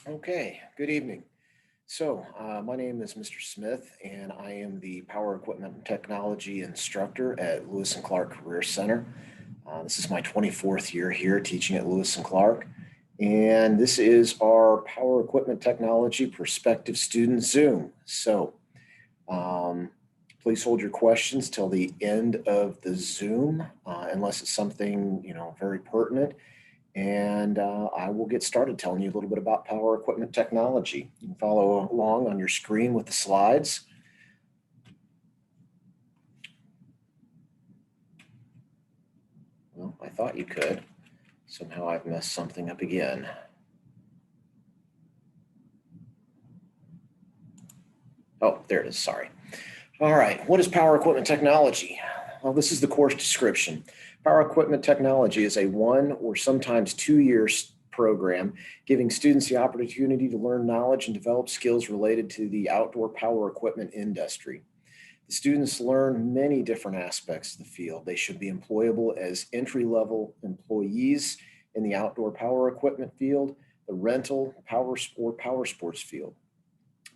Okay, good evening. My name is Mr. Smith, and I am the Power Equipment and Technology instructor at Lewis and Clark Career Center. This is my 24th year here teaching at Lewis and Clark, and this is our Power Equipment Technology Prospective Student Zoom. Um, Please hold your questions till the end of the Zoom, unless it's something very pertinent. And I will get started telling you a little bit about power equipment technology. You can follow along on your screen with the slides. Well, I thought you could. Somehow I've messed something up again. Oh, there it is, sorry. All right, what is power equipment technology? Well, this is the course description. Power equipment technology is a 1 or sometimes 2 year program giving students the opportunity to learn knowledge and develop skills related to the outdoor power equipment industry. The students learn many different aspects of the field. They should be employable as entry-level employees in the outdoor power equipment field, the rental, power sports field.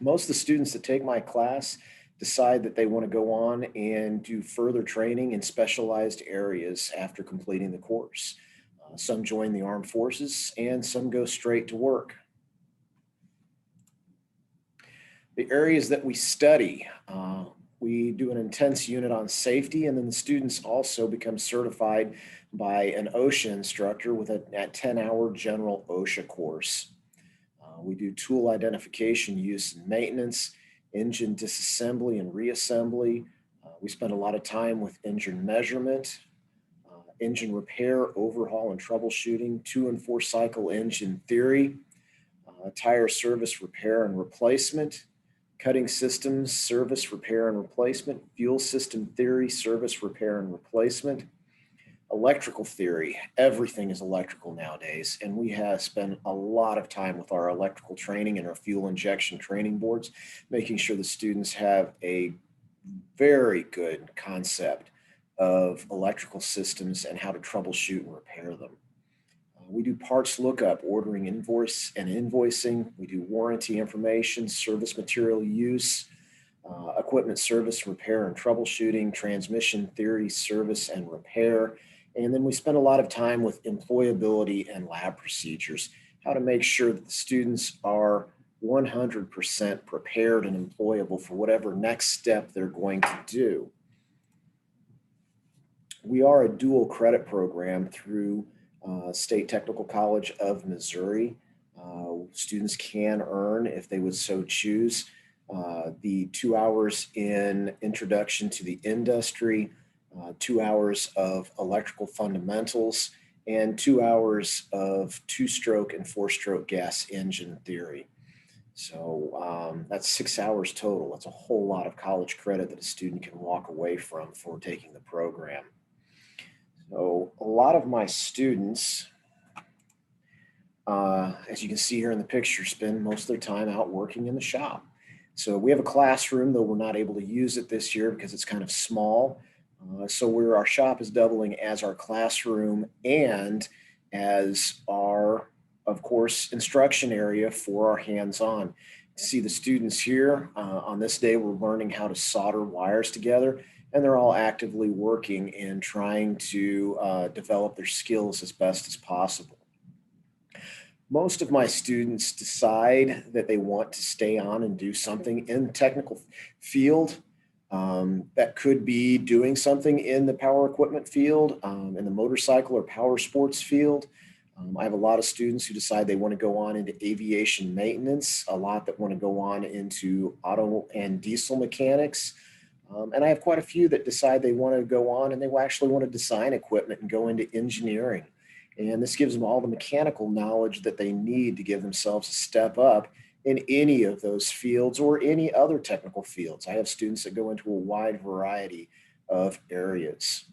Most of the students that take my class decide that they want to go on and do further training in specialized areas after completing the course. Some join the armed forces and some go straight to work. The areas that we study, we do an intense unit on safety, and then the students also become certified by an OSHA instructor with a 10-hour general OSHA course. We do tool identification, use, and maintenance, engine disassembly and reassembly. We spend a lot of time with engine measurement, engine repair, overhaul, and troubleshooting, 2 and 4 cycle engine theory, tire service, repair, and replacement, cutting systems, service, repair, and replacement, fuel system theory, service, repair, and replacement, electrical theory. Everything is electrical nowadays, and we have spent a lot of time with our electrical training and our fuel injection training boards, making sure the students have a very good concept of electrical systems and how to troubleshoot and repair them. We do parts lookup, ordering invoice and invoicing. We do warranty information, service material use, equipment service, repair and troubleshooting, transmission theory, service and repair. And then we spend a lot of time with employability and lab procedures, how to make sure that the students are 100% prepared and employable for whatever next step they're going to do. We are a dual credit program through State Technical College of Missouri. Students can earn, if they would so choose, the 2 hours in Introduction to the Industry, 2 hours of Electrical Fundamentals, and 2 hours of 2-stroke and 4-stroke gas engine theory. So that's 6 hours total. That's a whole lot of college credit that a student can walk away from for taking the program. So a lot of my students, as you can see here in the picture, spend most of their time out working in the shop. So we have a classroom, though we're not able to use it this year because it's kind of small. Our shop is doubling as our classroom and as our, of course, instruction area for our hands-on. See the students here on this day, we're learning how to solder wires together, and they're all actively working and trying to develop their skills as best as possible. Most of my students decide that they want to stay on and do something in the technical field. That could be doing something in the power equipment field, in the motorcycle or power sports field. I have a lot of students who decide they want to go on into aviation maintenance, a lot that want to go on into auto and diesel mechanics. And I have quite a few that decide they want to go on and they actually want to design equipment and go into engineering. And this gives them all the mechanical knowledge that they need to give themselves a step up in any of those fields or any other technical fields. I have students that go into a wide variety of areas.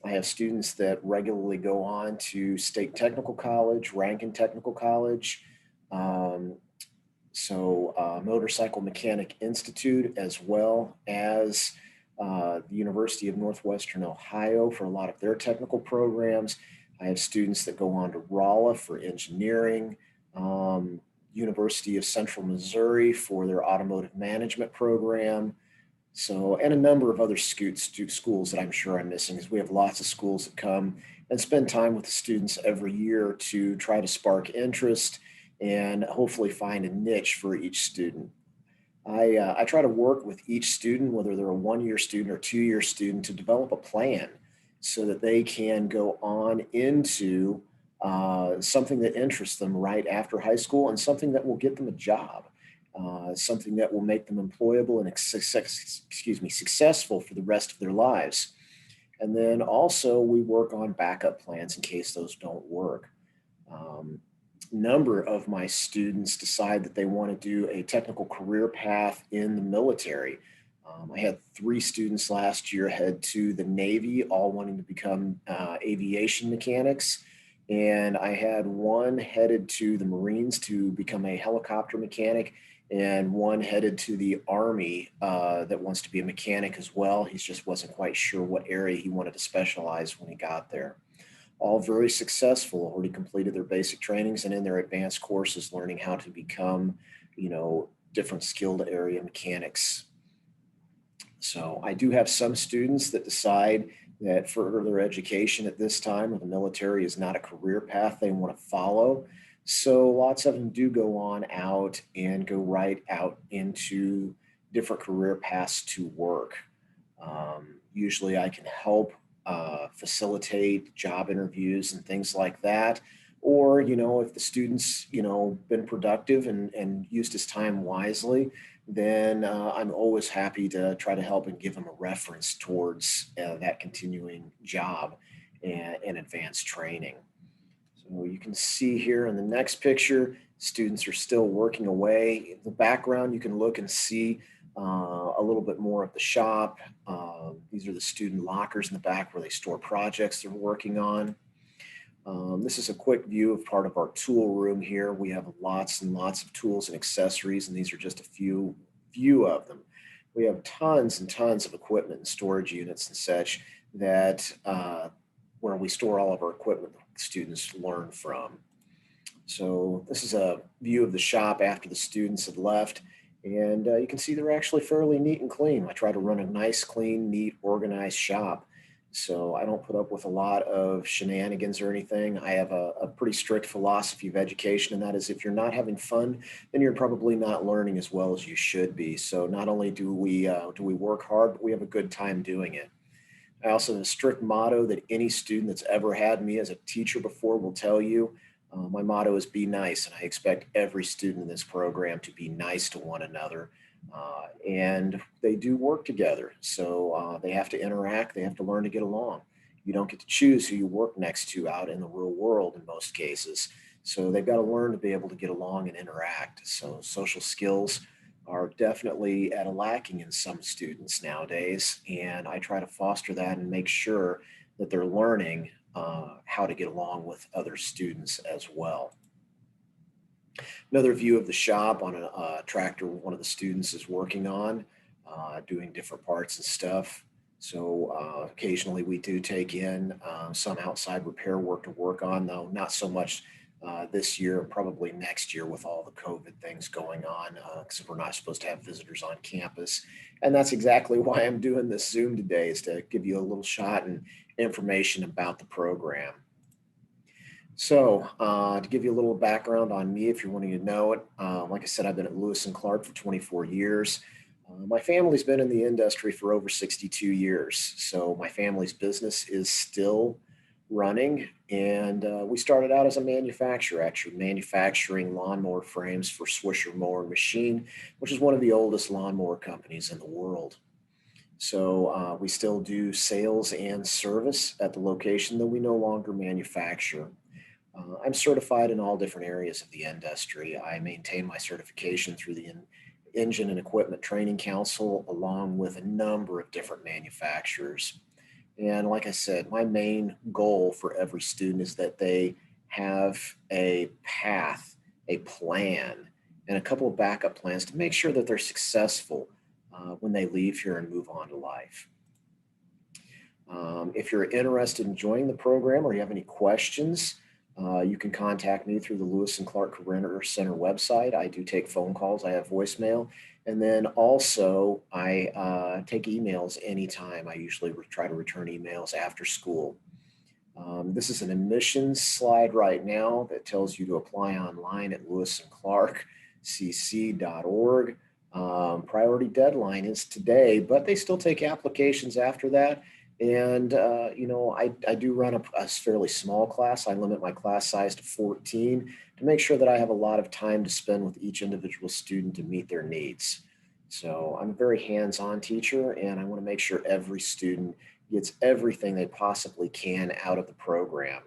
I have students that regularly go on to State Technical College, Rankin Technical College, Motorcycle Mechanic Institute, as well as the University of Northwestern Ohio for a lot of their technical programs. I have students that go on to Rolla for engineering, University of Central Missouri for their automotive management program. So, and a number of other schools that I'm sure I'm missing, because we have lots of schools that come and spend time with the students every year to try to spark interest and hopefully find a niche for each student. I try to work with each student, whether they're a 1-year student or 2-year student, to develop a plan so that they can go on into something that interests them right after high school and something that will get them a job, something that will make them employable and successful for the rest of their lives. And then also we work on backup plans in case those don't work. Um, Number of my students decide that they want to do a technical career path in the military. I had 3 students last year head to the Navy, all wanting to become aviation mechanics. And I had one headed to the Marines to become a helicopter mechanic, and one headed to the Army that wants to be a mechanic as well. He just wasn't quite sure what area he wanted to specialize when he got there. All very successful, already completed their basic trainings and in their advanced courses, learning how to become, different skilled area mechanics. So I do have some students that decide that further education at this time of the military is not a career path they want to follow. So lots of them do go on out and go right out into different career paths to work. Usually I can help facilitate job interviews and things like that. Or, if the student's, been productive and used his time wisely, then I'm always happy to try to help and give them a reference towards that continuing job and advanced training. So you can see here in the next picture, students are still working away. In the background, you can look and see a little bit more of the shop. These are the student lockers in the back where they store projects they're working on. This is a quick view of part of our tool room here. We have lots and lots of tools and accessories, and these are just a few of them. We have tons and tons of equipment and storage units and such that where we store all of our equipment that students learn from. So this is a view of the shop after the students had left. And you can see they're actually fairly neat and clean. I try to run a nice, clean, neat, organized shop. So I don't put up with a lot of shenanigans or anything. I have a pretty strict philosophy of education, and that is if you're not having fun, then you're probably not learning as well as you should be. So not only do we work hard, but we have a good time doing it. I also have a strict motto that any student that's ever had me as a teacher before will tell you. My motto is be nice, and I expect every student in this program to be nice to one another. And they do work together, so they have to interact, they have to learn to get along. You don't get to choose who you work next to out in the real world in most cases. So they've got to learn to be able to get along and interact. So social skills are definitely at a lacking in some students nowadays, and I try to foster that and make sure that they're learning how to get along with other students as well. Another view of the shop on a tractor one of the students is working on, doing different parts and stuff. So occasionally we do take in some outside repair work to work on, though not so much this year, probably next year with all the COVID things going on, because we're not supposed to have visitors on campus. And that's exactly why I'm doing this Zoom today, is to give you a little shot and information about the program. So to give you a little background on me, if you're wanting to know it, like I said, I've been at Lewis and Clark for 24 years. My family's been in the industry for over 62 years. So my family's business is still running. And we started out as a manufacturer, actually manufacturing lawnmower frames for Swisher Mower Machine, which is one of the oldest lawnmower companies in the world. So we still do sales and service at the location, though we no longer manufacture. I'm certified in all different areas of the industry. I maintain my certification through the Engine and Equipment Training Council, along with a number of different manufacturers. And like I said, my main goal for every student is that they have a path, a plan, and a couple of backup plans to make sure that they're successful when they leave here and move on to life. If you're interested in joining the program or you have any questions, You can contact me through the Lewis and Clark Career Center website. I do take phone calls. I have voicemail. And then also I take emails anytime. I usually try to return emails after school. This is an admissions slide right now that tells you to apply online at lewisandclarkcc.org. Priority deadline is today, but they still take applications after that. And, I do run a fairly small class. I limit my class size to 14 to make sure that I have a lot of time to spend with each individual student to meet their needs. So I'm a very hands-on teacher, and I want to make sure every student gets everything they possibly can out of the program,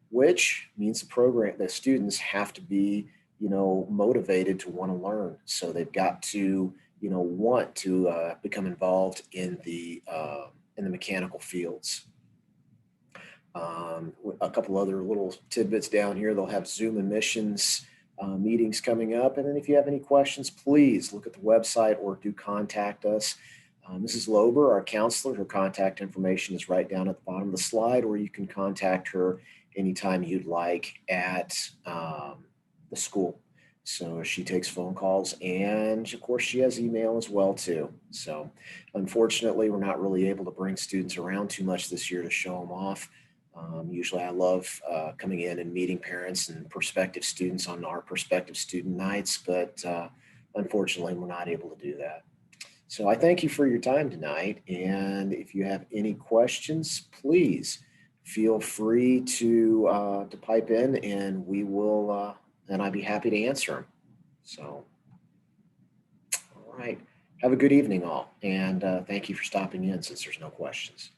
which means the students have to be, motivated to want to learn. So they've got to, want to become involved in the mechanical fields. A couple other little tidbits down here. They'll have Zoom admissions meetings coming up. And then if you have any questions, please look at the website or do contact us. Mrs. Lober, our counselor, her contact information is right down at the bottom of the slide, or you can contact her anytime you'd like at the school. So she takes phone calls, and of course she has email as well too. So unfortunately, we're not really able to bring students around too much this year to show them off. Usually I love coming in and meeting parents and prospective students on our prospective student nights, but unfortunately we're not able to do that. So I thank you for your time tonight. And if you have any questions, please feel free to pipe in, and we will, and I'd be happy to answer them. So, all right. Have a good evening, all. And thank you for stopping in since there's no questions.